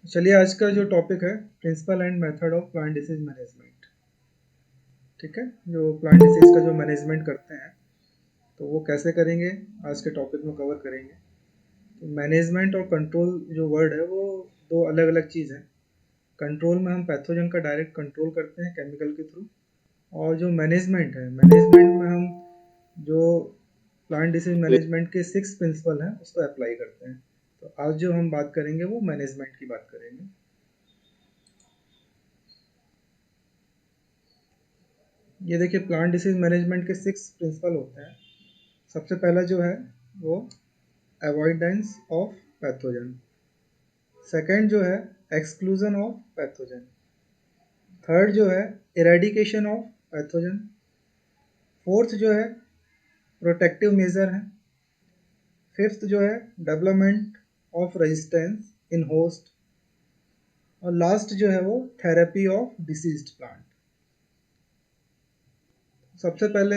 चलिए आज का जो टॉपिक है principle and method of plant disease management. ठीक है, जो प्लांट डिसीज का जो मैनेजमेंट करते हैं तो वो कैसे करेंगे आज के टॉपिक में कवर करेंगे। तो मैनेजमेंट और कंट्रोल जो वर्ड है वो दो अलग अलग चीज़ है। कंट्रोल में हम पैथोजन का डायरेक्ट कंट्रोल करते हैं केमिकल के थ्रू, और जो मैनेजमेंट है मैनेजमेंट में हम जो प्लांट डिसीज मैनेजमेंट के 6 प्रिंसिपल हैं उसको अप्लाई करते हैं। तो आज जो हम बात करेंगे वो मैनेजमेंट की बात करेंगे। ये देखिए, प्लांट डिसीज मैनेजमेंट के 6 प्रिंसिपल होते हैं। सबसे पहला जो है वो अवॉइडेंस ऑफ पैथोजन। सेकंड जो है एक्सक्लूजन ऑफ पैथोजन। थर्ड जो है इरेडिकेशन ऑफ पैथोजन। फोर्थ जो है प्रोटेक्टिव मेजर है। फिफ्थ जो है development of resistance in host. और लास्ट जो है वो थेरेपी ऑफ डिसीज्ड प्लांट। सबसे पहले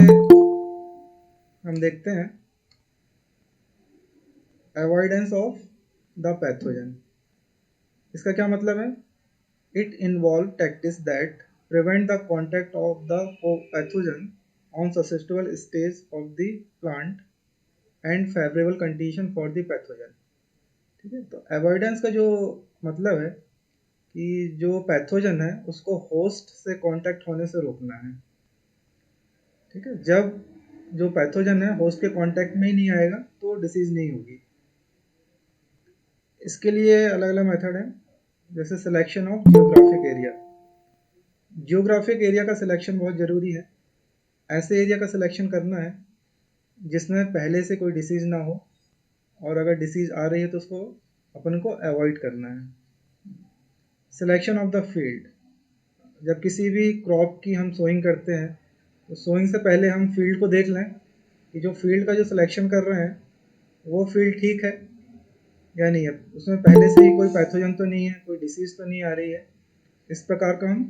हम देखते हैं अवॉइडेंस ऑफ द पैथोजन। इसका क्या मतलब है? It involves tactics that prevent the contact of the pathogen on susceptible stage of the plant and favorable condition for the pathogen। ठीक है, तो अवॉइडेंस का जो मतलब है कि जो पैथोजन है उसको होस्ट से कांटेक्ट होने से रोकना है। ठीक है, जब जो पैथोजन है होस्ट के कांटेक्ट में ही नहीं आएगा तो डिसीज नहीं होगी। इसके लिए अलग अलग मेथड है, जैसे selection of geographic area. Geographic area का सिलेक्शन बहुत ज़रूरी है। ऐसे एरिया का सिलेक्शन करना है जिसमें पहले से कोई डिसीज़ ना हो, और अगर डिसीज़ आ रही है तो उसको अपन को अवॉइड करना है। Selection of the field. जब किसी भी क्रॉप की हम सोइंग करते हैं तो सोइंग से पहले हम फील्ड को देख लें कि जो फील्ड का जो सिलेक्शन कर रहे हैं वो फील्ड ठीक है या नहीं है, उसमें पहले से ही कोई पैथोजन तो नहीं है, कोई डिसीज़ तो नहीं आ रही है। इस प्रकार का हम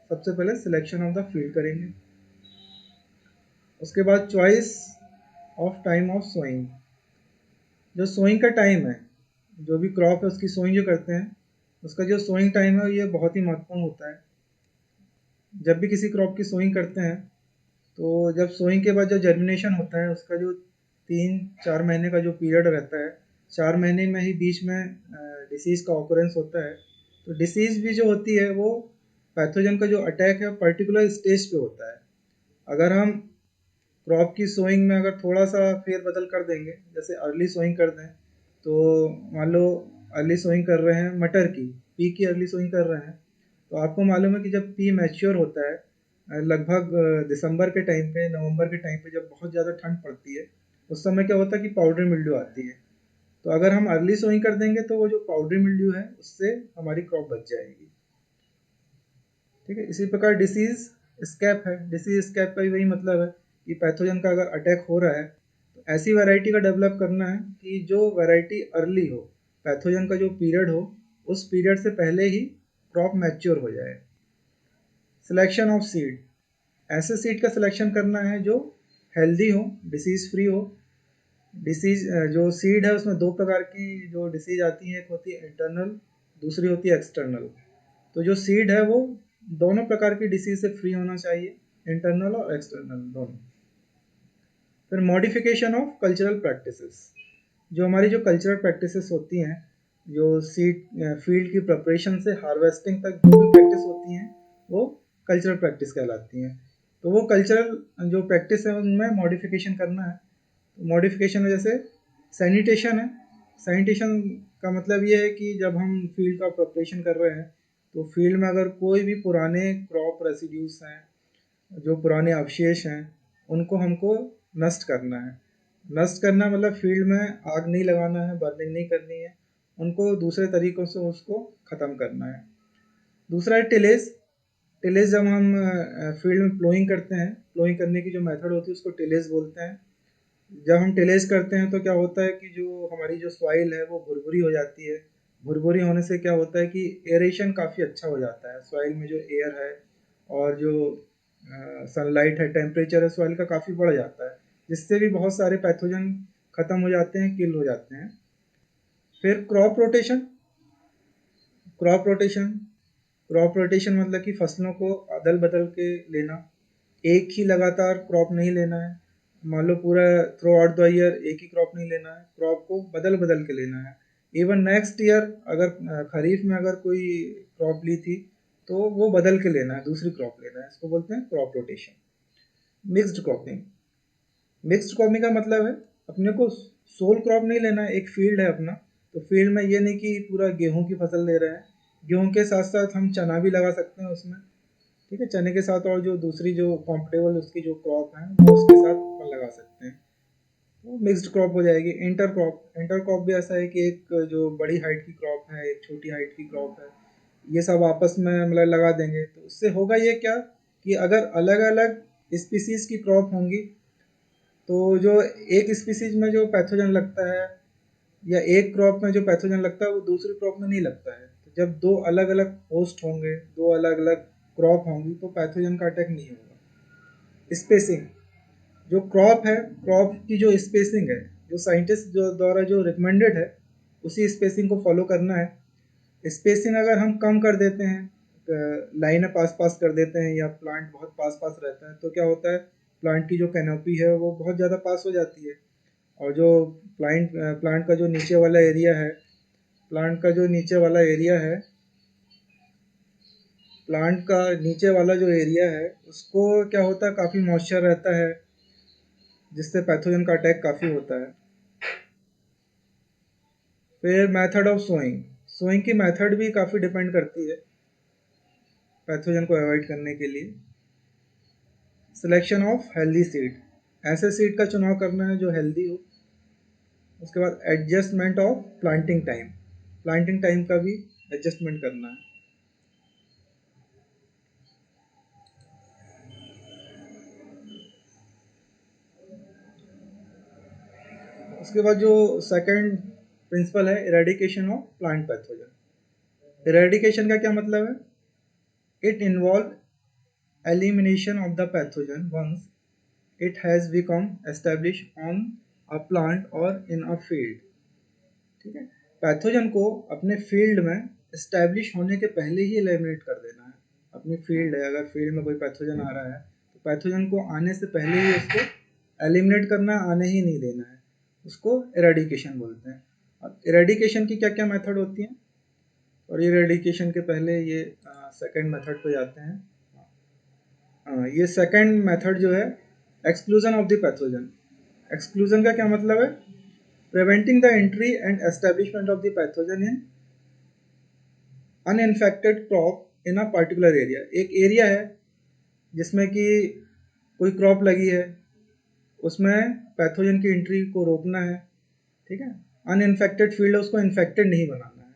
सबसे पहले सिलेक्शन ऑफ द फील्ड करेंगे। उसके बाद choice of time of sowing. जो सोइंग का टाइम है, जो भी क्रॉप है उसकी सोइंग जो करते हैं उसका जो सोइंग टाइम है ये बहुत ही महत्वपूर्ण होता है। जब भी किसी क्रॉप की सोइंग करते हैं तो जब सोइंग के बाद जो जर्मिनेशन होता है उसका जो 3-4 महीने का जो पीरियड रहता है, 4 महीने में ही बीच में डिसीज़ का ऑकरेंस होता है। तो डिसीज़ भी जो होती है वो पैथोजन का जो अटैक है पर्टिकुलर स्टेज पे होता है। अगर हम क्रॉप की सोइंग में अगर थोड़ा सा फेर बदल कर देंगे, जैसे अर्ली सोइंग कर दें, तो मान लो अर्ली सोइंग कर रहे हैं मटर की, पी की अर्ली सोइंग कर रहे हैं, तो आपको मालूम है कि जब पी मैच्योर होता है लगभग दिसंबर के टाइम पे, नवंबर के टाइम पे जब बहुत ज़्यादा ठंड पड़ती है उस समय क्या होता है कि पाउडर मिल्ड्यू आती है। तो अगर हम अर्ली सोइंग कर देंगे तो वो जो पाउडर मिल्ड्यू है उससे हमारी क्रॉप बच जाएगी। ठीक है, इसी प्रकार डिसीज स्कैप है। डिसीज स्कैप का भी वही मतलब है कि पैथोजन का अगर अटैक हो रहा है तो ऐसी वैरायटी का डेवलप करना है कि जो वैरायटी अर्ली हो, पैथोजन का जो पीरियड हो उस पीरियड से पहले ही क्रॉप मैच्योर हो जाए। Selection of seed. ऐसे सीड का सिलेक्शन करना है जो हेल्दी हो, डिसीज फ्री हो। डिसीज जो सीड है उसमें दो प्रकार की जो डिसीज आती है, एक होती है इंटरनल, दूसरी होती है एक्सटर्नल। तो जो सीड है वो दोनों प्रकार की डिसीज से फ्री होना चाहिए, इंटरनल और एक्सटर्नल दोनों। फिर मॉडिफिकेशन ऑफ कल्चरल प्रैक्टिसेस। जो हमारी जो कल्चरल प्रैक्टिसेस होती हैं, जो सीड फील्ड की प्रिपरेशन से हार्वेस्टिंग तक जो भी प्रैक्टिस होती हैं वो कल्चरल प्रैक्टिस कहलाती हैं। तो वो कल्चरल जो प्रैक्टिस है उनमें मॉडिफिकेशन करना है। मॉडिफिकेशन में जैसे सैनिटेशन है। सैनिटेशन का मतलब ये है कि जब हम फील्ड का प्रिपरेशन कर रहे हैं तो फील्ड में अगर कोई भी पुराने क्रॉप रेसिड्यूज हैं, जो पुराने अवशेष हैं, उनको हमको नष्ट करना है। नष्ट करना मतलब फील्ड में आग नहीं लगाना है, बर्निंग नहीं करनी है, उनको दूसरे तरीकों से उसको ख़त्म करना है। दूसरा है टिलेज। टिलेज जब हम फील्ड में प्लोइंग करते हैं, प्लोइंग करने की जो मेथड होती है उसको टिलेज बोलते हैं। जब हम टिलेज करते हैं तो क्या होता है कि जो हमारी जो सॉइल है वो भुरभुरी हो जाती है। भुरभुरी होने से क्या होता है कि एरेशन काफ़ी अच्छा हो जाता है, सॉइल में जो एयर है और जो सनलाइट है, टेम्परेचर है सॉइल का काफ़ी बढ़ जाता है, जिससे भी बहुत सारे पैथोजन ख़त्म हो जाते हैं, किल हो जाते हैं। फिर crop rotation. Crop rotation, crop rotation मतलब कि फसलों को अदल बदल के लेना, एक ही लगातार क्रॉप नहीं लेना है। मान लो पूरा थ्रू आउट द ईयर एक ही क्रॉप नहीं लेना है, क्रॉप को बदल बदल के लेना है। इवन नेक्स्ट ईयर अगर खरीफ में अगर कोई क्रॉप ली थी तो वो बदल के लेना है, दूसरी क्रॉप लेना है, इसको बोलते हैं crop rotation. Mixed cropping, mixed cropping का मतलब है अपने को सोल क्रॉप नहीं लेना है। एक फील्ड है अपना, तो फील्ड में ये नहीं कि पूरा गेहूं की फसल ले रहे हैं, गेहूं के साथ साथ हम चना भी लगा सकते हैं उसमें, ठीक है। चने के साथ और जो दूसरी जो कॉम्पिटेबल उसकी जो क्रॉप है वो उसके साथ अपन लगा सकते हैं, वो मिक्स्ड क्रॉप हो जाएगी। इंटर क्रॉप, इंटर क्रॉप भी ऐसा है कि एक जो बड़ी हाइट की क्रॉप है, एक छोटी हाइट की क्रॉप है, ये सब आपस में मतलब लगा देंगे, तो उससे होगा ये क्या कि अगर अलग अलग स्पीसीज की क्रॉप होंगी तो जो एक स्पीसीज में जो पैथोजन लगता है या एक क्रॉप में जो पैथोजन लगता है वो दूसरी क्रॉप में नहीं लगता है। तो जब दो अलग अलग होस्ट होंगे, दो अलग अलग क्रॉप होंगी तो पैथोजन का अटैक नहीं होगा। स्पेसिंग, जो क्रॉप है, क्रॉप की जो स्पेसिंग है, जो साइंटिस्ट जो द्वारा जो रिकमेंडेड है उसी स्पेसिंग को फॉलो करना है। स्पेसिंग अगर हम कम कर देते हैं, लाइनें पास पास कर देते हैं या प्लांट बहुत पास पास रहता है तो क्या होता है, प्लांट की जो कैनोपी है वो बहुत ज़्यादा पास हो जाती है, और जो प्लांट प्लांट का जो नीचे वाला एरिया है, प्लांट का जो नीचे वाला एरिया है, प्लांट का नीचे वाला जो एरिया है उसको क्या होता है, काफ़ी मॉइस्चर रहता है जिससे पैथोजन का अटैक काफ़ी होता है। फिर मेथड ऑफ सोइंग, सोइंग की मेथड भी काफ़ी डिपेंड करती है पैथोजन को अवॉइड करने के लिए। सिलेक्शन ऑफ हेल्दी सीड, ऐसे सीड का चुनाव करना है जो हेल्दी हो। उसके बाद adjustment of planting time, planting time का भी एडजस्टमेंट करना है। उसके बाद जो सेकंड प्रिंसिपल है, eradication of plant pathogen. Eradication का क्या मतलब है, it involve elimination of the pathogen once it has become establish on a plant और इन अ फील्ड, ठीक है। पैथोजन को अपने फील्ड में एस्टेब्लिश होने के पहले ही एलिमिनेट कर देना है। अपनी फील्ड है, अगर फील्ड में कोई पैथोजन आ रहा है तो पैथोजन को आने से पहले ही उसको एलिमिनेट करना है, आने ही नहीं देना है, उसको इरेडिकेशन बोलते हैं। अब इरेडिकेशन की क्या क्या मेथड होती हैं, और इरेडिकेशन के पहले ये सेकंड मेथड पे जाते हैं। ये सेकंड मेथड जो है, exclusion of the pathogen. Exclusion का क्या मतलब है, preventing the entry and establishment of the pathogen in uninfected crop in a particular area। एक एरिया है जिसमें कि कोई क्रॉप लगी है, उसमें पैथोजन की एंट्री को रोकना है, ठीक है। अनइन्फेक्टेड फील्ड है, उसको इन्फेक्टेड नहीं बनाना है।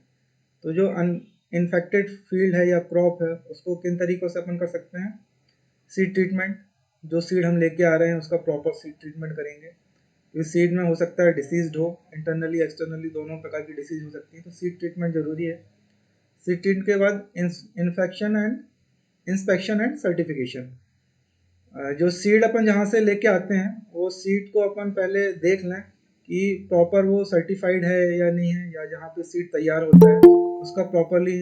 तो जो अनइन्फेक्टेड फील्ड है या क्रॉप है उसको किन तरीक़ों से अपन कर सकते हैं, सीड ट्रीटमेंट, जो सीड हम लेके आ रहे हैं उसका प्रॉपर सीड ट्रीटमेंट करेंगे। इस सीड में हो सकता है डिसीज्ड हो, इंटरनली एक्सटर्नली दोनों प्रकार की डिसीज हो सकती है, तो सीड ट्रीटमेंट जरूरी है। सीड ट्रीटमेंट के बाद infection and inspection and certification. जो सीड अपन जहाँ से लेके आते हैं वो सीड को अपन पहले देख लें कि प्रॉपर वो सर्टिफाइड है या नहीं है, या जहाँ पे सीड तैयार होता है उसका प्रॉपरली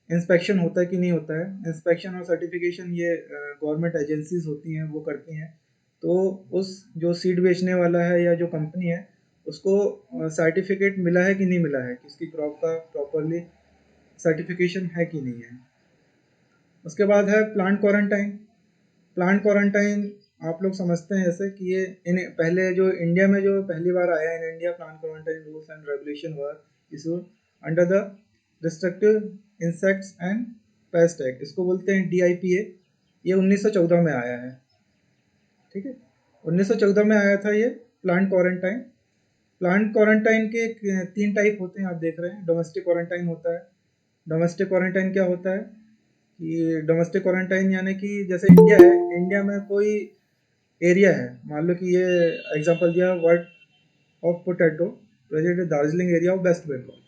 इंस्पेक्शन होता है कि नहीं होता है। इंस्पेक्शन और सर्टिफिकेशन ये गवर्नमेंट एजेंसीज होती हैं वो करती हैं। तो उस जो सीड बेचने वाला है या जो कंपनी है उसको सर्टिफिकेट मिला है कि नहीं मिला है, कि उसकी क्रॉप का प्रॉपरली सर्टिफिकेशन है कि नहीं है। उसके बाद है प्लांट क्वारंटाइन। प्लांट क्वारंटाइन आप लोग समझते हैं जैसे कि ये इन पहले जो इंडिया में जो पहली बार आया in India, plant quarantine rules and regulation were issued under the destructive insects and paste act, इसको बोलते हैं DIPA। ये 1914 में आया है, ठीक है। 1914 में आया था ये प्लांट क्वारंटाइन। प्लांट क्वारंटाइन के तीन टाइप होते हैं, आप देख रहे हैं। डोमेस्टिक क्वारंटाइन होता है। डोमेस्टिक क्वारंटाइन क्या होता है कि डोमेस्टिक क्वारंटाइन यानी कि जैसे इंडिया है, इंडिया में कोई एरिया है, मान लो कि ये एग्जांपल दिया wart of potato present in Darjeeling area of west Bengal.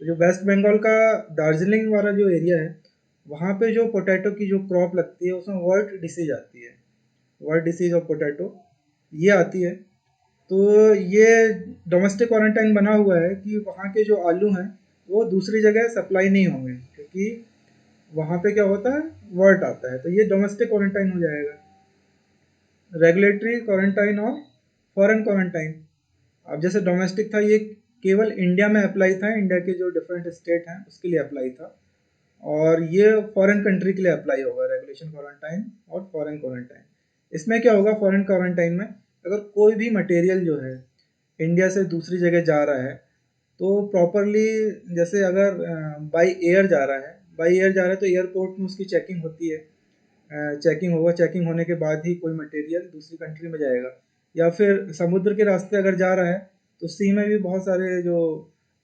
तो जो वेस्ट बंगाल का दार्जिलिंग वाला जो एरिया है वहाँ पे जो पोटैटो की जो क्रॉप लगती है उसमें वर्ट डिसीज आती है, वर्ट डिसीज ऑफ पोटैटो ये आती है। तो ये डोमेस्टिक क्वारंटाइन बना हुआ है कि वहाँ के जो आलू हैं वो दूसरी जगह सप्लाई नहीं होंगे, कि वहाँ पे क्या होता है, वर्ट आता है, तो ये डोमेस्टिक क्वारंटाइन हो जाएगा। रेगुलेटरी क्वारंटाइन और फॉरेन क्वारंटाइन, अब जैसे डोमेस्टिक था ये केवल इंडिया में अप्लाई था, इंडिया के जो डिफरेंट स्टेट हैं उसके लिए अप्लाई था, और ये फॉरेन कंट्री के लिए अप्लाई होगा, रेगुलेशन क्वारंटाइन और फॉरेन क्वारंटाइन। इसमें क्या होगा, फॉरेन क्वारंटाइन में अगर कोई भी मटेरियल जो है इंडिया से दूसरी जगह जा रहा है तो प्रॉपरली, जैसे अगर बाई एयर जा रहा है, तो एयरपोर्ट में उसकी चेकिंग होती है, चेकिंग होगा, चेकिंग होने के बाद ही कोई मटेरियल दूसरी कंट्री में जाएगा। या फिर समुद्र के रास्ते अगर जा रहा है तो सी में भी बहुत सारे जो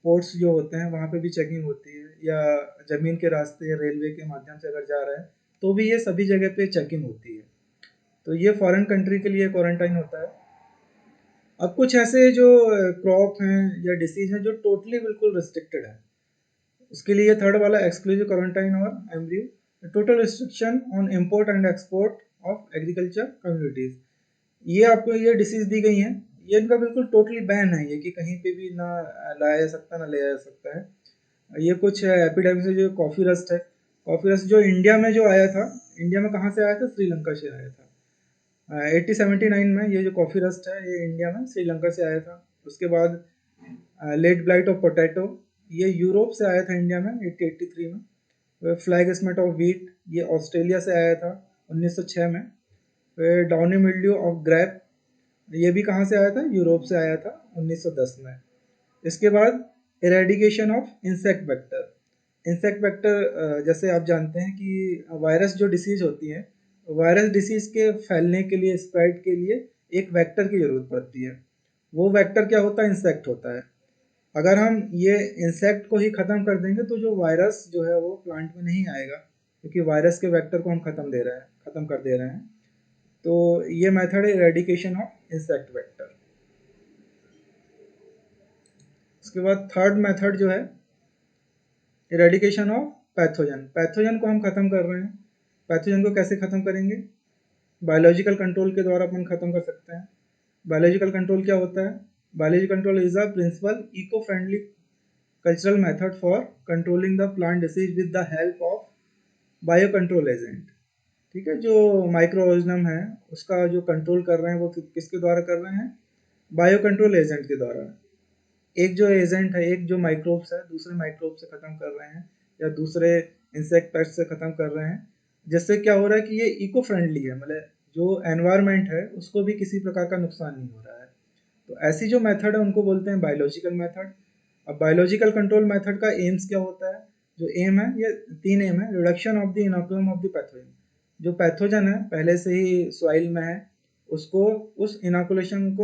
पोर्ट्स जो होते हैं वहाँ पे भी चेकिंग होती है, या ज़मीन के रास्ते या रेलवे के माध्यम से अगर जा रहा है तो भी ये सभी जगह पे चेकिंग होती है। तो ये फॉरेन कंट्री के लिए क्वारंटाइन होता है। अब कुछ ऐसे जो क्रॉप हैं या डिसीज हैं जो टोटली बिल्कुल रिस्ट्रिक्टेड है, उसके लिए थर्ड वाला एक्सक्लूसिव क्वारंटाइन और embryo, total restriction on import and export of agriculture communities. ये आपको ये डिसीज दी गई हैं, ये इनका बिल्कुल टोटली बैन है, ये कि कहीं पे भी ना लाया जा सकता ना ले जा सकता है। ये कुछ एपिडेमिक से जो कॉफ़ी रस्ट है, कॉफ़ी रस्ट जो इंडिया में जो आया था, इंडिया में कहाँ से आया था, श्रीलंका से आया था। 1879 में ये जो कॉफ़ी रस्ट है ये इंडिया में श्रीलंका से आया था। उसके बाद लेट ब्लाइट ऑफ पोटैटो, ये यूरोप से आया था इंडिया में 1883 में। फ्लैग स्मेट ऑफ वीट, ये ऑस्ट्रेलिया से आया था 1906 में। फिर डाउनी मिल्ड्यू ऑफ ग्रेप, ये भी कहाँ से आया था, यूरोप से आया था 1910 में। इसके बाद eradication of insect vector. Insect vector जैसे आप जानते हैं कि वायरस जो डिसीज होती है, वायरस डिसीज के फैलने के लिए, स्प्रेड के लिए एक वेक्टर की ज़रूरत पड़ती है। वो वेक्टर क्या होता है, इंसेक्ट होता है। अगर हम ये इंसेक्ट को ही ख़त्म कर देंगे तो जो वायरस जो है वो प्लांट में नहीं आएगा, क्योंकि वायरस के वेक्टर को हम ख़त्म कर दे रहे हैं। तो ये मेथड है इरेडिकेशन ऑफ इंसेक्ट वेक्टर। उसके बाद थर्ड मेथड जो है इरेडिकेशन ऑफ पैथोजन। पैथोजन को हम ख़त्म कर रहे हैं। पैथोजन को कैसे ख़त्म करेंगे, बायोलॉजिकल कंट्रोल के द्वारा अपन ख़त्म कर सकते हैं। बायोलॉजिकल कंट्रोल क्या होता है, biological control is a principle eco friendly cultural method for controlling the plant disease with the help of bio control agent. ठीक है, जो माइक्रो ऑर्गेनिज्म है उसका जो कंट्रोल कर रहे हैं वो किसके द्वारा कर रहे हैं, बायो कंट्रोल एजेंट के द्वारा। एक जो एजेंट है, एक जो माइक्रोब्स है दूसरे माइक्रोब से ख़त्म कर रहे हैं, या दूसरे इंसेक्ट पेस्ट से ख़त्म कर रहे हैं, जिससे क्या हो रहा है कि ये इको फ्रेंडली है, मतलब जो एनवायरनमेंट है उसको भी किसी प्रकार का नुकसान नहीं हो रहा है। तो ऐसी जो मेथड है उनको बोलते हैं बायोलॉजिकल मेथड। अब बायोलॉजिकल कंट्रोल मेथड का एम्स क्या होता है, जो एम है ये 3 एम है, reduction of the inoculum of the pathogen. जो पैथोजन है पहले से ही सॉइल में है, उसको उस इनोकुलम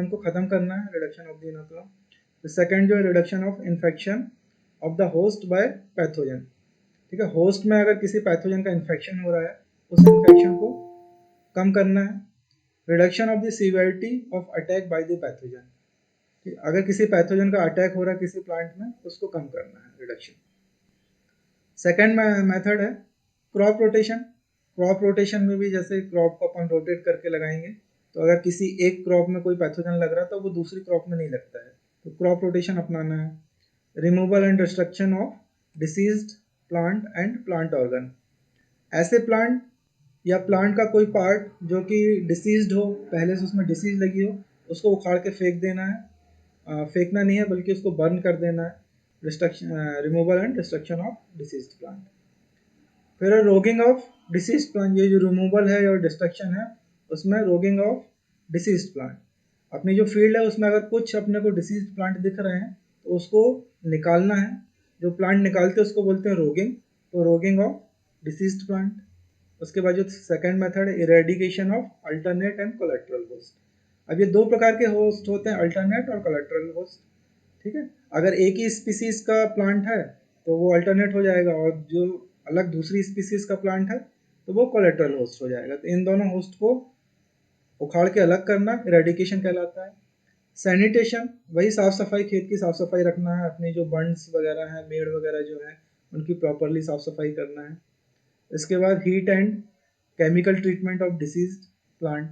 को ख़त्म करना है, reduction of the inoculum. Second जो है reduction of infection of the host bye pathogen. ठीक है, होस्ट में अगर किसी पैथोजन का इन्फेक्शन हो रहा है उस इन्फेक्शन को कम करना है। Reduction of the severity of attack by the pathogen, अगर किसी पैथोजन का अटैक हो रहा है किसी प्लांट में उसको कम करना है, रिडक्शन। सेकेंड मेथड है क्रॉप रोटेशन। क्रॉप रोटेशन में भी जैसे क्रॉप को अपन रोटेट करके लगाएंगे, तो अगर किसी एक क्रॉप में कोई पैथोजन लग रहा है तो वो दूसरी क्रॉप में नहीं लगता है, तो क्रॉप रोटेशन अपनाना है। Removal and destruction of deceased plant and plant organ. ऐसे प्लांट या प्लांट का कोई पार्ट जो कि डिसीज्ड हो, पहले से उसमें डिसीज लगी हो, उसको उखाड़ के फेंक देना है। फेंकना नहीं है बल्कि उसको बर्न कर देना है। Destruction, removal and destruction of deceased plant. फिर रोगिंग ऑफ डिसीज प्लांट, ये जो रिमूवल है और डिस्ट्रक्शन है उसमें रोगिंग ऑफ डिसीज प्लांट। अपनी जो फील्ड है उसमें अगर कुछ अपने को डिसीज प्लांट दिख रहे हैं तो उसको निकालना है। जो प्लांट निकालते हैं उसको बोलते हैं रोगिंग, तो रोगिंग ऑफ डिसीज प्लांट। उसके बाद जो सेकेंड मेथड है eradication of alternate and collateral host. अब ये दो प्रकार के होस्ट होते हैं, अल्टरनेट और कोलेट्रल होस्ट। ठीक है, अगर एक ही स्पीसीज का प्लांट है तो वो अल्टरनेट हो जाएगा, और जो अलग दूसरी स्पीसीज का प्लांट है तो वो कोलेट्रल होस्ट हो जाएगा। तो इन दोनों होस्ट को उखाड़ के अलग करना इरेडिकेशन कहलाता है। सैनिटेशन, वही साफ़ सफाई, खेत की साफ़ सफाई रखना है, अपनी जो बंड्स वगैरह हैं, मेड़ वगैरह जो है उनकी प्रॉपरली साफ़ सफाई करना है। इसके बाद heat and chemical treatment of deceased plant.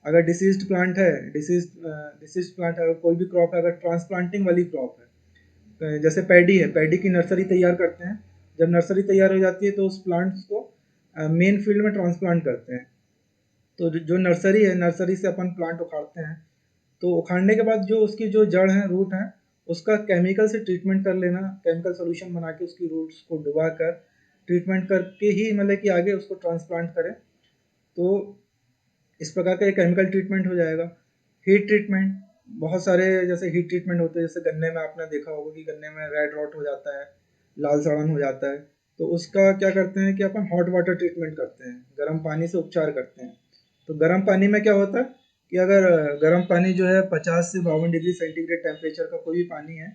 अगर डिसीज्ड प्लांट है, डिसीज्ड प्लांट अगर कोई भी क्रॉप है, अगर ट्रांसप्लांटिंग वाली क्रॉप है, जैसे पैडी है, पैडी की नर्सरी तैयार करते हैं जब नर्सरी तैयार हो जाती है तो उस प्लांट्स को मेन फील्ड में ट्रांसप्लांट करते हैं। तो जो नर्सरी है, नर्सरी से अपन प्लांट उखाड़ते हैं, तो उखाड़ने के बाद जो उसकी जो जड़ है, रूट है, उसका केमिकल से ट्रीटमेंट कर लेना, केमिकल सोल्यूशन बना के उसकी रूट्स को डुबा कर ट्रीटमेंट करके ही मतलब कि आगे उसको ट्रांसप्लांट करें। तो इस प्रकार का एक केमिकल ट्रीटमेंट हो जाएगा। हीट ट्रीटमेंट, बहुत सारे जैसे हीट ट्रीटमेंट होते हैं, जैसे गन्ने में आपने देखा होगा कि गन्ने में रेड रॉट हो जाता है, लाल सड़न हो जाता है, तो उसका क्या करते हैं कि अपन हॉट वाटर ट्रीटमेंट करते हैं, गर्म पानी से उपचार करते हैं। तो गर्म पानी में क्या होता है कि अगर गर्म पानी जो है 50 से 52 डिग्री सेंटीग्रेड टेम्परेचर का कोई भी पानी है,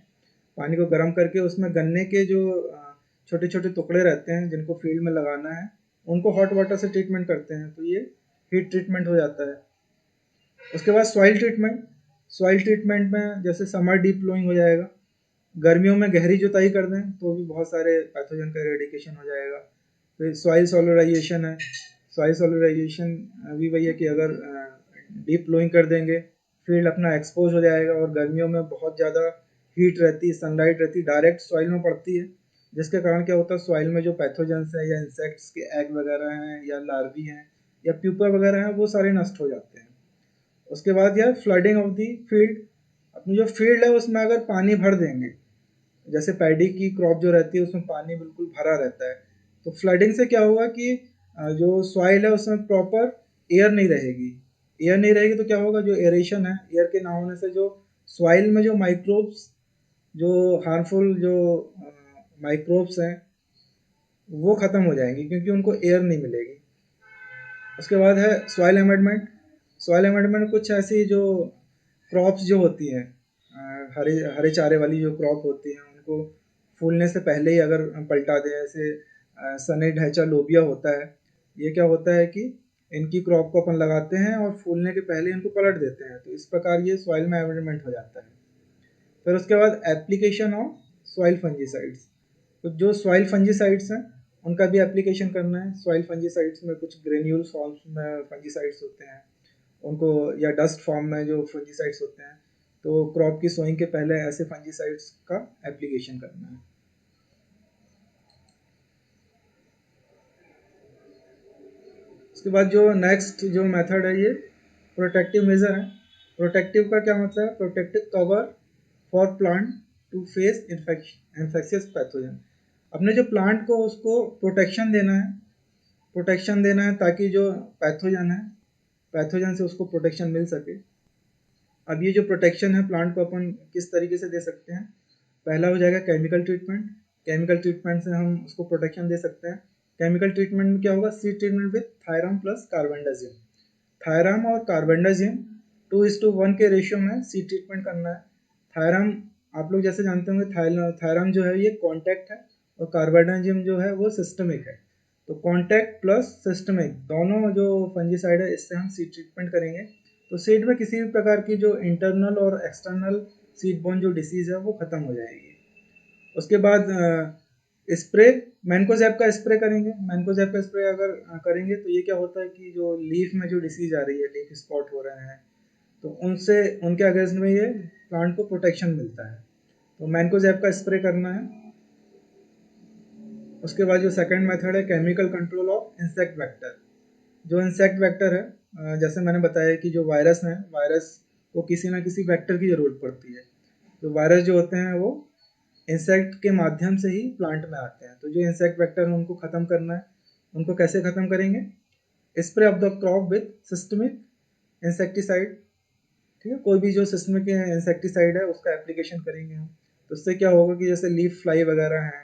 पानी को गर्म करके उसमें गन्ने के जो छोटे छोटे टुकड़े रहते हैं जिनको फील्ड में लगाना है, उनको हॉट वाटर से ट्रीटमेंट करते हैं, तो ये हीट ट्रीटमेंट हो जाता है। उसके बाद सॉइल ट्रीटमेंट, सॉइल ट्रीटमेंट में जैसे समर डीप फ्लोइंग हो जाएगा, गर्मियों में गहरी जुताई कर दें तो भी बहुत सारे पैथोजन का रेडिकेशन हो जाएगा। तो सॉइल सोलराइजेशन है, सॉइल सोलराइजेशन भी वही है कि अगर डीप फ्लोइंग कर देंगे, फील्ड अपना एक्सपोज हो जाएगा, और गर्मियों में बहुत ज़्यादा हीट रहती है, सनलाइट रहती है, डायरेक्ट सॉइल में पड़ती है, जिसके कारण क्या होता है सॉइल में जो पैथोजेंस है या इंसेक्ट्स के एग वगैरह हैं या लार्वी हैं या प्यूपा वगैरह हैं, वो सारे नष्ट हो जाते हैं। उसके बाद यह फ्लडिंग ऑफ दी फील्ड, अपनी जो फील्ड है उसमें अगर पानी भर देंगे, जैसे पैडी की क्रॉप जो रहती है उसमें पानी बिल्कुल भरा रहता है, तो फ्लडिंग से क्या होगा कि जो सॉइल है उसमें प्रॉपर एयर नहीं रहेगी। एयर नहीं रहेगी तो क्या होगा, जो एरेशन है, एयर के ना होने से जो सॉइल में जो माइक्रोब्स, जो हार्मफुल जो माइक्रोब्स हैं, वो ख़त्म हो जाएंगी क्योंकि उनको एयर नहीं मिलेगी। उसके बाद है सॉइल अमेंडमेंट। सॉइल अमेंडमेंट कुछ ऐसी जो क्रॉप्स जो होती हैं, हरे हरे चारे वाली जो क्रॉप होती हैं, उनको फूलने से पहले ही अगर हम पलटा दें, जैसे सने ढैचा लोबिया होता है, ये क्या होता है कि इनकी क्रॉप को अपन लगाते हैं और फूलने के पहले इनको पलट देते हैं, तो इस प्रकार ये सॉइल में अमेंडमेंट हो जाता है। फिर उसके बाद एप्लीकेशन ऑफ सॉइल फंजीसाइड्स, तो जो सॉइल फंजीसाइड्स हैं उनका भी एप्लीकेशन करना है। सॉइल फंजीसाइड्स में कुछ ग्रेन्यूल फॉर्म में फंजीसाइड्स होते हैं उनको, या डस्ट फॉर्म में जो फंजीसाइड्स होते हैं, तो क्रॉप की सोइंग के पहले ऐसे फंजीसाइड्स का एप्लीकेशन करना है। उसके बाद जो नेक्स्ट जो मेथड है, ये प्रोटेक्टिव मेजर है। प्रोटेक्टिव का क्या मतलब है, protective cover for plant to face infectious pathogen. अपने जो प्लांट को उसको प्रोटेक्शन देना है, प्रोटेक्शन देना है ताकि जो पैथोजन है, पैथोजन से उसको प्रोटेक्शन मिल सके। अब ये जो प्रोटेक्शन है प्लांट को अपन किस तरीके से दे सकते हैं, पहला हो जाएगा केमिकल ट्रीटमेंट। केमिकल ट्रीटमेंट से हम उसको प्रोटेक्शन दे सकते हैं। केमिकल ट्रीटमेंट में क्या होगा, seed treatment with thiram plus carbendazim. Thiram और कार्बेंडाजिम 2:1 के रेशियो में सीड ट्रीटमेंट करना है। थायराम आप लोग जैसे जानते होंगे, थायराम जो है ये कॉन्टैक्ट है, और कार्बेंडाजिम जो है वो सिस्टमिक है। तो कॉन्टैक्ट प्लस सिस्टमिक दोनों जो फंजीसाइड है, इससे हम सीड ट्रीटमेंट करेंगे, तो सीड में किसी भी प्रकार की जो इंटरनल और एक्सटर्नल सीड बोर्न जो डिसीज़ है वो ख़त्म हो जाएगी। उसके बाद स्प्रे, मैनकोजेब का स्प्रे करेंगे। मैनकोजेब का स्प्रे अगर करेंगे तो ये क्या होता है कि जो लीफ में जो डिसीज़ आ रही है, लीफ स्पॉट हो रहे हैं, तो उनसे उनके अगेंस्ट में ये प्लांट को प्रोटेक्शन मिलता है, तो मैनकोजेब का स्प्रे करना है। उसके बाद जो सेकंड मेथड है, chemical control of insect vector. जो इंसेक्ट वेक्टर है, जैसे मैंने बताया कि जो वायरस हैं, वायरस को किसी ना किसी वेक्टर की ज़रूरत पड़ती है। तो वायरस जो होते हैं वो इंसेक्ट के माध्यम से ही प्लांट में आते हैं, तो जो इंसेक्ट वेक्टर है उनको ख़त्म करना है। उनको कैसे ख़त्म करेंगे, spray of the crop with systemic insecticide. ठीक है, कोई भी जो सिस्टमिक इंसेक्टिसाइड है उसका एप्लीकेशन करेंगे हम, तो उससे क्या होगा कि जैसे लीफ फ्लाई वगैरह हैं,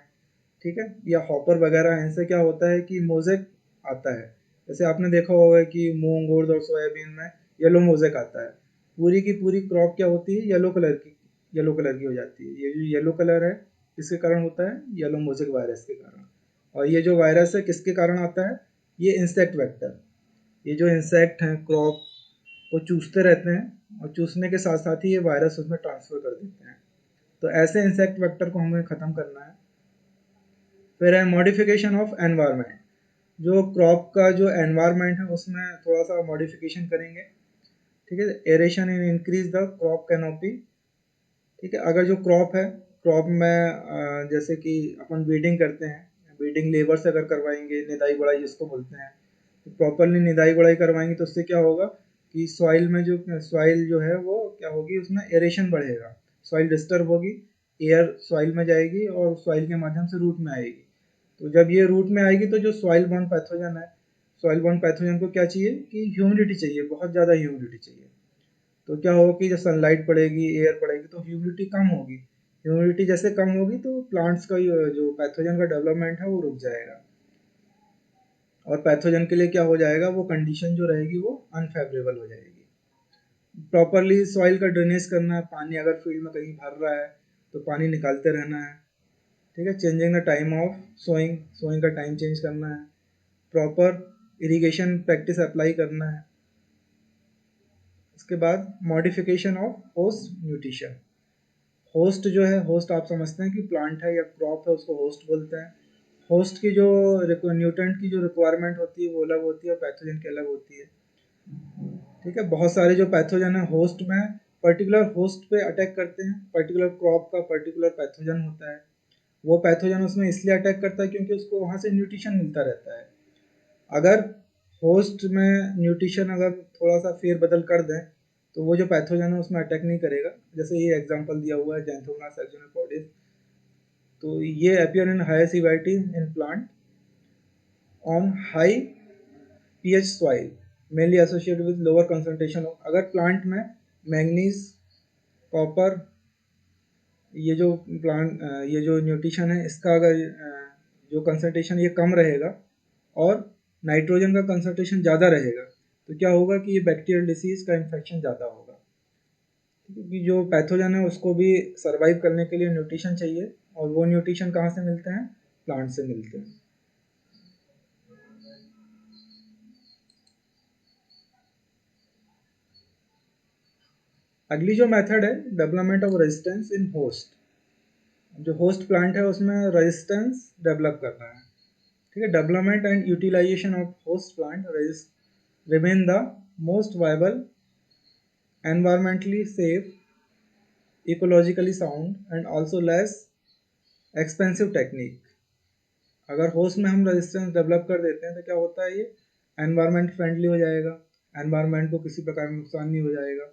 ठीक है, या हॉपर वगैरह हैं, इनसे क्या होता है कि मोज़ेक आता है। जैसे आपने देखा होगा कि मूंग, उर्द और सोयाबीन में येलो मोज़ेक आता है, पूरी की पूरी क्रॉप क्या होती है, येलो कलर की, येलो कलर की हो जाती है। ये जो येलो कलर है किसके कारण होता है, येलो मोज़ेक वायरस के कारण। और ये जो वायरस है किसके कारण आता है, ये इंसेक्ट वेक्टर, ये जो इंसेक्ट हैं क्रॉप को चूसते रहते हैं, और चूसने के साथ साथ ही ये वायरस उसमें ट्रांसफ़र कर देते हैं। तो ऐसे इंसेक्ट वेक्टर को हमें ख़त्म करना है। फिर है मॉडिफिकेशन ऑफ एनवायरनमेंट। जो क्रॉप का जो एनवायरनमेंट है उसमें थोड़ा सा मॉडिफिकेशन करेंगे, ठीक है। Aeration in increase the crop canopy, ठीक है। अगर जो क्रॉप है, क्रॉप में जैसे कि अपन वीडिंग करते हैं, बीडिंग लेबर से अगर करवाएंगे, निदाई गुड़ाई जिसको बोलते हैं, तो प्रॉपरली निदाई गुड़ाई करवाएंगे तो उससे क्या होगा कि सॉइल जो है वो क्या होगी, उसमें एरेशन बढ़ेगा, सॉइल डिस्टर्ब होगी, एयर सॉइल में जाएगी और सॉइल के माध्यम से रूट में आएगी। तो जब ये रूट में आएगी तो जो सॉइल बॉर्न पैथोजन है, सॉइल बॉर्न पैथोजन को क्या चाहिए कि ह्यूमिडिटी चाहिए, बहुत ज़्यादा ह्यूमिडिटी चाहिए। तो क्या होगा कि जब सनलाइट पड़ेगी, एयर पड़ेगी तो ह्यूमिडिटी कम होगी, ह्यूमिडिटी जैसे कम होगी तो प्लांट्स का जो पैथोजन का डेवलपमेंट है वो रुक जाएगा, और पैथोजन के लिए क्या हो जाएगा, वो कंडीशन जो रहेगी वो अनफेवरेबल हो जाएगी। प्रॉपरली सॉइल का ड्रेनेज करना है, पानी अगर फील्ड में कहीं भर रहा है तो पानी निकालते रहना है, ठीक है। Changing the time of sowing, sowing का टाइम चेंज करना है, प्रॉपर इरिगेशन प्रैक्टिस अप्लाई करना है। इसके बाद modification of host nutrition. Host जो है, होस्ट आप समझते हैं कि प्लांट है या क्रॉप है, उसको होस्ट बोलते हैं। होस्ट की जो न्यूट्रेंट की जो रिक्वायरमेंट होती है वो अलग होती है और पैथोजन की अलग होती है, ठीक है। बहुत सारे जो पैथोजन है होस्ट में पर्टिकुलर होस्ट पे अटैक करते हैं, पर्टिकुलर क्रॉप का पर्टिकुलर पैथोजन होता है, वो पैथोजन उसमें इसलिए अटैक करता है क्योंकि उसको वहाँ से न्यूट्रिशन मिलता रहता है। अगर होस्ट में न्यूट्रिशन अगर थोड़ा सा फेरबदल कर दें तो वो जो पैथोजन है उसमें अटैक नहीं करेगा। जैसे ये एग्जांपल दिया हुआ है जैंथोमोनास एक्सोनिपोडिस, तो ये appear in higher severity in plant on high pH soil mainly associated with lower concentration of. अगर प्लांट में मैंगनीज, कॉपर, ये जो न्यूट्रिशन है इसका अगर जो कंसंट्रेशन ये कम रहेगा और नाइट्रोजन का कंसंट्रेशन ज़्यादा रहेगा तो क्या होगा कि ये बैक्टीरियल डिसीज का इन्फेक्शन ज़्यादा होगा, क्योंकि जो पैथोजन है उसको भी सर्वाइव करने के लिए न्यूट्रिशन चाहिए, और वो न्यूट्रिशन कहाँ से मिलते हैं, प्लांट से मिलते हैं। अगली जो मेथड है development of resistance in host. जो होस्ट प्लांट है उसमें रेजिस्टेंस डेवलप करना है, ठीक है। Development and utilisation of host plant remain the most viable, environmentally safe, ecologically sound and also less expensive technique. अगर होस्ट में हम रेजिस्टेंस डेवलप कर देते हैं तो क्या होता है, ये एनवायरमेंट फ्रेंडली हो जाएगा, एनवायरमेंट को किसी प्रकार का नुकसान नहीं हो जाएगा,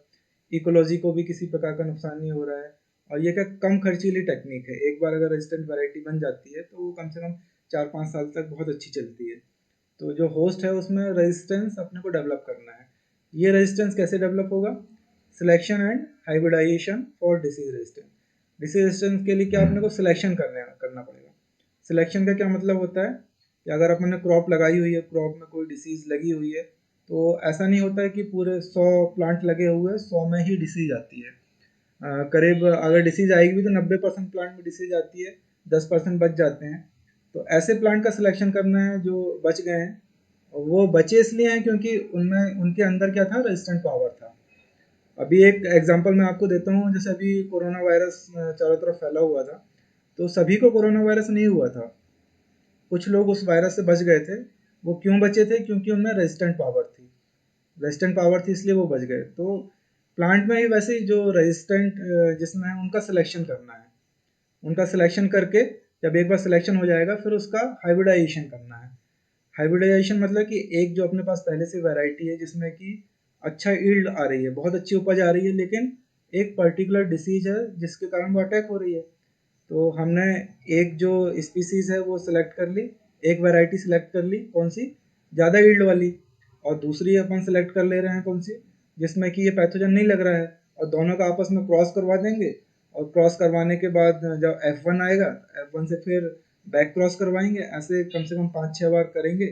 इकोलॉजी को भी किसी प्रकार का नुकसान नहीं हो रहा है, और ये क्या कम खर्चीली टेक्निक है। एक बार अगर रेजिस्टेंट वैरायटी बन जाती है तो वो कम से कम 4-5 साल तक बहुत अच्छी चलती है। तो जो होस्ट है उसमें रेजिस्टेंस अपने को डेवलप करना है। ये रेजिस्टेंस कैसे डेवलप होगा, selection and hybridisation for disease resistance. Disease resistance के लिए क्या अपने को सिलेक्शन करना पड़ेगा। सिलेक्शन का क्या मतलब होता है कि अगर अपने क्रॉप लगाई हुई है, क्रॉप में कोई डिसीज़ लगी हुई है, तो ऐसा नहीं होता है कि पूरे 100 प्लांट लगे हुए हैं 100 में ही डिसीज़ आती है। करीब अगर डिसीज़ आएगी भी तो 90% प्लांट में डिसीज़ आती है, 10% बच जाते हैं। तो ऐसे प्लांट का सिलेक्शन करना है जो बच गए हैं, और वो बचे इसलिए हैं क्योंकि उनमें उनके अंदर क्या था, रेजिस्टेंट पावर था। अभी एक एग्जांपल मैं आपको देता हूँ, जैसे अभी कोरोना वायरस चारों तरफ फैला हुआ था, तो सभी को कोरोना वायरस नहीं हुआ था, कुछ लोग उस वायरस से बच गए थे। वो क्यों बचे थे, क्योंकि उनमें रेजिस्टेंट पावर थी, रेजिस्टेंट पावर थी इसलिए वो बच गए। तो प्लांट में ही वैसे ही जो रेजिस्टेंट जिसमें है उनका सिलेक्शन करना है, उनका सिलेक्शन करके जब एक बार सिलेक्शन हो जाएगा फिर उसका हाइब्रिडाइजेशन करना है। हाइब्रिडाइजेशन मतलब कि एक जो अपने पास पहले से वैरायटी है जिसमें कि अच्छा ईल्ड आ रही है, बहुत अच्छी उपज आ रही है, लेकिन एक पर्टिकुलर डिसीज है जिसके कारण वो अटैक हो रही है, तो हमने एक जो स्पीसीज है वो सिलेक्ट कर ली, एक वैरायटी सिलेक्ट कर ली कौन सी, ज़्यादा ईल्ड वाली, और दूसरी अपन सिलेक्ट कर ले रहे हैं कौन सी, जिसमें कि ये पैथोजन नहीं लग रहा है, और दोनों का आपस में क्रॉस करवा देंगे, और क्रॉस करवाने के बाद जब F1 आएगा, F1 से फिर बैक क्रॉस करवाएंगे, ऐसे कम से कम 5-6 बार करेंगे।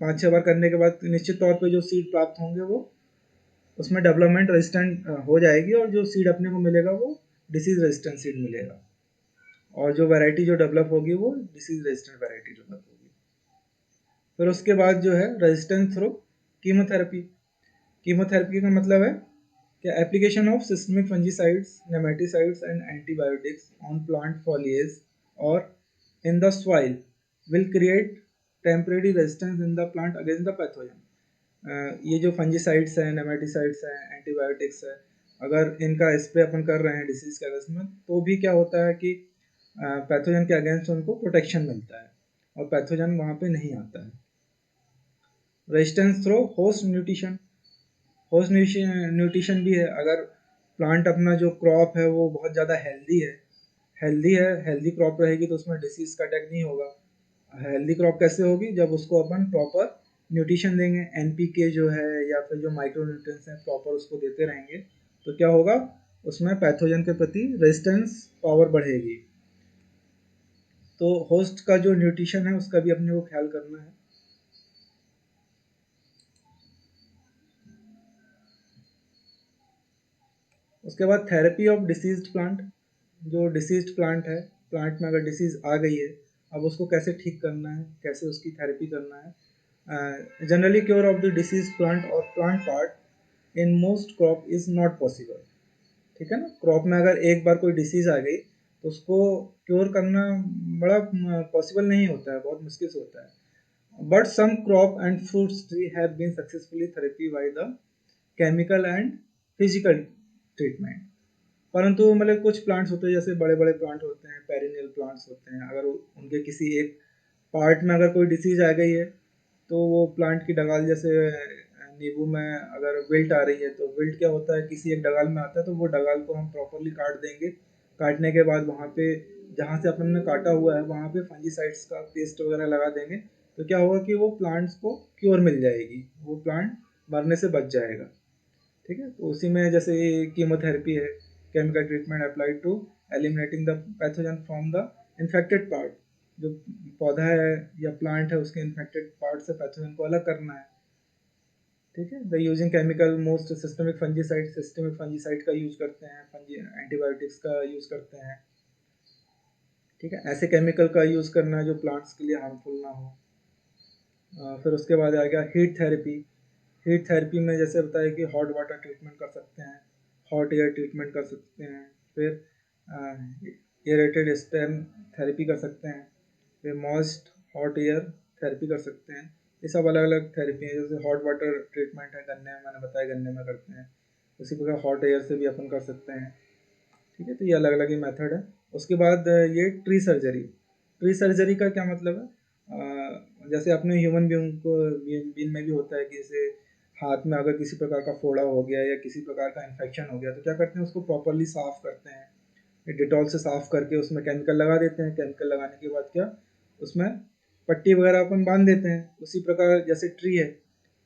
5-6 बार करने के बाद निश्चित तौर पे जो सीड प्राप्त होंगे वो उसमें डेवलपमेंट रेजिस्टेंट हो जाएगी, और जो सीड अपने को मिलेगा वो डिसीज रेजिस्टेंट सीड मिलेगा, और जो वैरायटी जो डेवलप होगी वो डिसीज रेजिस्टेंट वैरायटी डेवलप होगी। फिर उसके बाद जो है रेजिस्टेंस थ्रू कीमोथेरेपी। कीमोथेरेपी का मतलब है कि application of systemic fungicides, nematicides and antibiotics on plant foliage और in the soil will create temporary resistance in the plant against the pathogen. ये जो फंजीसाइड्स हैं, नेमेटिसाइड्स हैं, एंटीबायोटिक्स है, अगर इनका स्प्रे अपन कर रहे हैं डिसीज के अगेंस्ट में, तो भी क्या होता है कि पैथोजन के अगेंस्ट उनको प्रोटेक्शन मिलता है, और पैथोजन वहाँ पे नहीं आता है। Resistance through host nutrition, host nutrition भी है। अगर प्लांट अपना जो क्रॉप है वो बहुत ज़्यादा हेल्दी क्रॉप रहेगी तो उसमें डिसीज का अटैक नहीं होगा। हेल्दी क्रॉप कैसे होगी? जब उसको अपन प्रॉपर न्यूट्रिशन देंगे, एनपीके जो है या फिर जो माइक्रो न्यूट्रिएंट्स हैं प्रॉपर उसको देते रहेंगे, तो क्या होगा, उसमें पैथोजन के प्रति रेजिस्टेंस पावर बढ़ेगी। तो होस्ट का जो न्यूट्रिशन है उसका भी अपने को ख्याल करना है। उसके बाद थेरेपी ऑफ डिसीज्ड प्लांट। जो डिसीज्ड प्लांट है, प्लांट में अगर डिसीज आ गई है, अब उसको कैसे ठीक करना है, कैसे उसकी थेरेपी करना है। Generally cure of the disease plant और plant part in most crop is not possible. ठीक है ना, क्रॉप में अगर एक बार कोई डिसीज आ गई तो उसको क्योर करना बड़ा पॉसिबल नहीं होता है, बहुत मुश्किल से होता है। But some crop and fruits tree have been successfully therapy by the chemical and physical treatment. परंतु मतलब कुछ प्लांट्स होते हैं, जैसे बड़े बड़े प्लांट होते हैं, पेरिनियल प्लांट्स होते हैं, अगर उनके किसी एक पार्ट में अगर कोई डिसीज आ गई है तो वो प्लांट की डगाल, जैसे नींबू में अगर विल्ट आ रही है तो विल्ट क्या होता है, किसी एक डगाल में आता है तो वो डगाल को हम प्रॉपरली काट देंगे। काटने के बाद वहाँ पे जहाँ से अपन ने काटा हुआ है वहाँ पे फंजीसाइड्स का पेस्ट वगैरह लगा देंगे, तो क्या होगा कि वो प्लांट्स को क्योर मिल जाएगी, वो प्लांट मरने से बच जाएगा। ठीक है, तो उसी में जैसे कीमोथेरेपी है, chemical treatment applied to eliminating the pathogen from the infected part. जो पौधा है या प्लांट है उसके इन्फेक्टेड पार्ट से पैथोजन को अलग करना है। ठीक है, the using chemical most systemic fungicide का यूज करते हैं, एंटीबायोटिक्स का यूज करते हैं। ठीक है, ऐसे केमिकल का यूज करना है जो प्लांट्स के लिए हार्मफुल ना हो। फिर उसके बाद आ गया हीट थेरेपी। हीट थेरेपी में जैसे बताया कि हॉट वाटर ट्रीटमेंट कर सकते हैं, हॉट एयर ट्रीटमेंट कर सकते हैं, फिर एरेटेड स्टेम थेरेपी कर सकते हैं, फिर मॉइस्ट हॉट एयर थेरेपी कर सकते हैं। ये सब अलग अलग थेरेपी हैं। जैसे हॉट वाटर ट्रीटमेंट है गन्ने में, मैंने बताया गन्ने में करते हैं, उसी प्रकार हॉट एयर से भी अपन कर सकते हैं। ठीक है, तो ये अलग अलग ही मेथड है। उसके बाद ये ट्री सर्जरी। ट्री सर्जरी का क्या मतलब है, जैसे अपने ह्यूमन बीइंग में भी होता है कि जैसे हाथ में अगर किसी प्रकार का फोड़ा हो गया या किसी प्रकार का इन्फेक्शन हो गया तो क्या करते हैं, उसको प्रॉपरली साफ करते हैं, डिटॉल से साफ करके उसमें केमिकल लगा देते हैं। केमिकल लगाने के बाद क्या, उसमें पट्टी वगैरह अपन बांध देते हैं। उसी प्रकार जैसे ट्री है,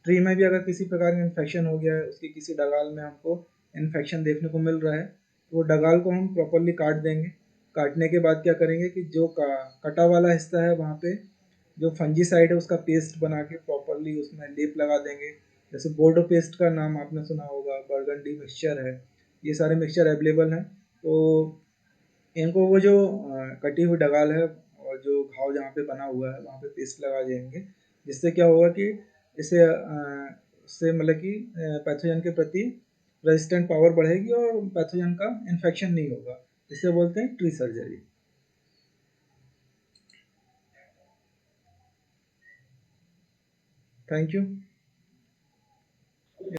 ट्री में भी अगर किसी प्रकार का इन्फेक्शन हो गया है, उसकी किसी डगाल में हमको इन्फेक्शन देखने को मिल रहा है, तो वो डगाल को हम प्रॉपरली काट देंगे। काटने के बाद क्या करेंगे कि जो कटा वाला हिस्सा है वहाँ पे जो फंजीसाइड है उसका पेस्ट बना के प्रॉपरली उसमें लेप लगा देंगे। जैसे बोर्डो पेस्ट का नाम आपने सुना होगा, बर्गंडी मिक्सचर है, ये सारे मिक्सचर अवेलेबल हैं। तो इनको वो जो कटी हुई डगाल है और जो घाव जहाँ पे बना हुआ है वहाँ पे पेस्ट लगा देंगे, जिससे क्या होगा कि इसे इससे मतलब कि पैथोजन के प्रति रेजिस्टेंट पावर बढ़ेगी और पैथोजन का इन्फेक्शन नहीं होगा। इसे बोलते हैं ट्री सर्जरी। Thank you.